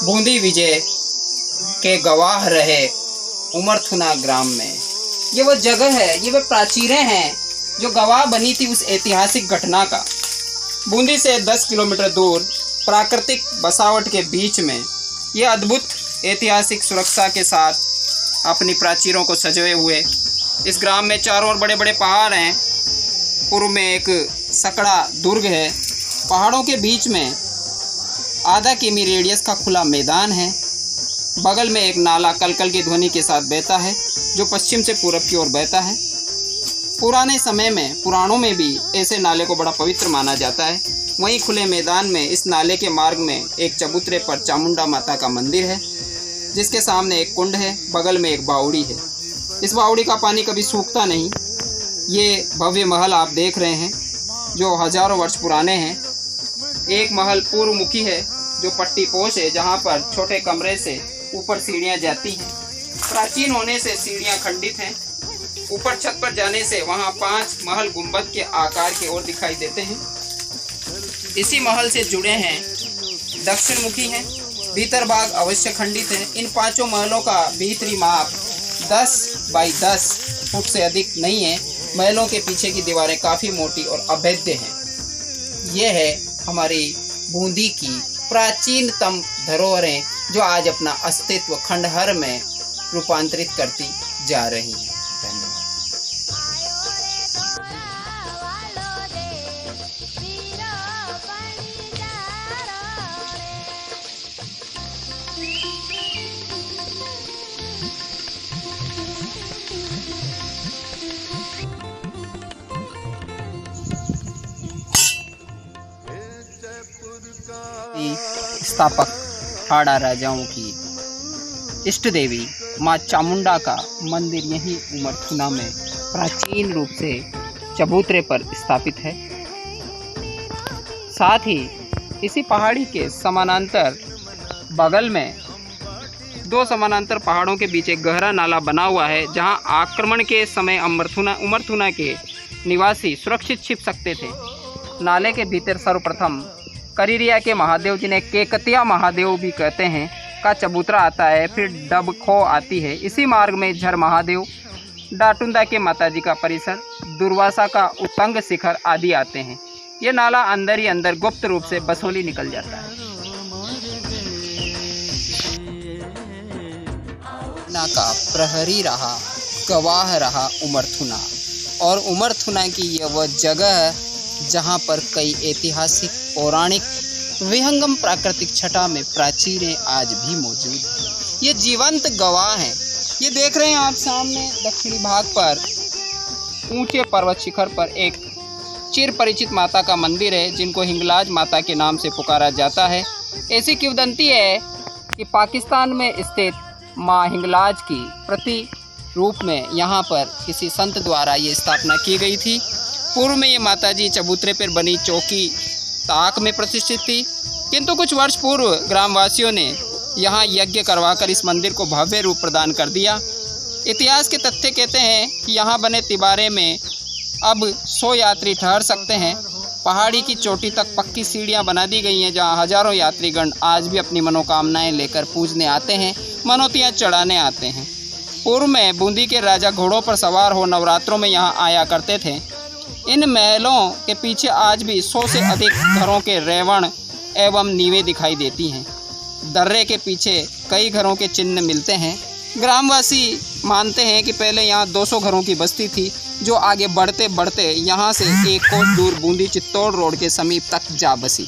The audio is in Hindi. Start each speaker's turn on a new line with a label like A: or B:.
A: बूंदी विजय के गवाह रहे उमरथुना ग्राम में। ये वो जगह है, ये वो प्राचीरें हैं जो गवाह बनी थी उस ऐतिहासिक घटना का। बूंदी से 10 किलोमीटर दूर प्राकृतिक बसावट के बीच में ये अद्भुत ऐतिहासिक सुरक्षा के साथ अपनी प्राचीरों को सजोए हुए इस ग्राम में चारों ओर बड़े बड़े पहाड़ हैं। पूर्व में एक सकड़ा दुर्ग है। पहाड़ों के बीच में आधा किमी रेडियस का खुला मैदान है। बगल में एक नाला कलकल की ध्वनि के साथ बहता है जो पश्चिम से पूरब की ओर बहता है। पुराने समय में पुराणों में भी ऐसे नाले को बड़ा पवित्र माना जाता है। वहीं खुले मैदान में इस नाले के मार्ग में एक चबूतरे पर चामुंडा माता का मंदिर है जिसके सामने एक कुंड है। बगल में एक बावड़ी है। इस बावड़ी का पानी कभी सूखता नहीं। ये भव्य महल आप देख रहे हैं जो हजारों वर्ष पुराने हैं। एक महल पूर्व मुखी है जो पट्टी पोश है, जहाँ पर छोटे कमरे से ऊपर सीढ़ियाँ जाती हैं। प्राचीन होने से सीढ़ियाँ खंडित हैं। ऊपर छत पर जाने से वहाँ 5 महल गुंबद के आकार के ओर दिखाई देते हैं। इसी महल से जुड़े हैं, दक्षिण मुखी हैं। भीतर भाग अवश्य खंडित है। इन 5 महलों का भीतरी माप 10 बाई 10 फुट से अधिक नहीं है। महलों के पीछे की दीवारें काफ़ी मोटी और अभेद्य हैं। यह है हमारी बूंदी की प्राचीनतम धरोहरें जो आज अपना अस्तित्व खंडहर में रूपांतरित करती जा रही हैं। धन्यवाद। स्थापक हाड़ा राजाओं की इष्ट देवी माँ चामुंडा का मंदिर यहीं उमरथुना में प्राचीन रूप से चबूतरे पर स्थापित है। साथ ही इसी पहाड़ी के समानांतर बगल में 2 समानांतर पहाड़ों के बीच एक गहरा नाला बना हुआ है जहां आक्रमण के समय उमरथुना के निवासी सुरक्षित छिप सकते थे। नाले के भीतर सर्वप्रथम करिरिया के महादेव, जिन्हें केकतिया महादेव भी कहते हैं, का चबूतरा आता है। फिर डबखो आती है। इसी मार्ग में झर महादेव, डाटुंदा के माताजी का परिसर, दुर्वासा का उत्तंग शिखर आदि आते हैं। ये नाला अंदर ही अंदर गुप्त रूप से बसोली निकल जाता है। ना का प्रहरी रहा, गवाह रहा उमरथुना। और उमरथुना की यह वह जगह है जहाँ पर कई ऐतिहासिक, पौराणिक, विहंगम प्राकृतिक छटा में प्राचीरें आज भी मौजूद हैं। ये जीवंत गवाह हैं। ये देख रहे हैं आप सामने दक्षिणी भाग पर ऊंचे पर्वत शिखर पर एक चिर परिचित माता का मंदिर है जिनको हिंगलाज माता के नाम से पुकारा जाता है। ऐसी किंवदंती है कि पाकिस्तान में स्थित माँ हिंगलाज की प्रति रूप में यहाँ पर किसी संत द्वारा ये स्थापना की गई थी। पूर्व में ये माताजी चबूतरे पर बनी चौकी ताक में प्रतिष्ठित थी, किंतु कुछ वर्ष पूर्व ग्रामवासियों ने यहाँ यज्ञ करवाकर इस मंदिर को भव्य रूप प्रदान कर दिया। इतिहास के तथ्य कहते हैं कि यहाँ बने तिबारे में अब 100 यात्री ठहर सकते हैं। पहाड़ी की चोटी तक पक्की सीढ़ियाँ बना दी गई हैं जहाँ हजारों यात्रीगण आज भी अपनी मनोकामनाएं लेकर पूजने आते हैं, मनौतियाँ चढ़ाने आते हैं। पूर्व में बूंदी के राजा घोड़ों पर सवार हो नवरात्रों में यहाँ आया करते थे। इन महलों के पीछे आज भी 100 से अधिक घरों के रेवण एवं नीवें दिखाई देती हैं। दर्रे के पीछे कई घरों के चिन्ह मिलते हैं। ग्रामवासी मानते हैं कि पहले यहाँ 200 घरों की बस्ती थी जो आगे बढ़ते बढ़ते यहाँ से 1 कोस दूर बूंदी चित्तौड़ रोड के समीप तक जा बसी।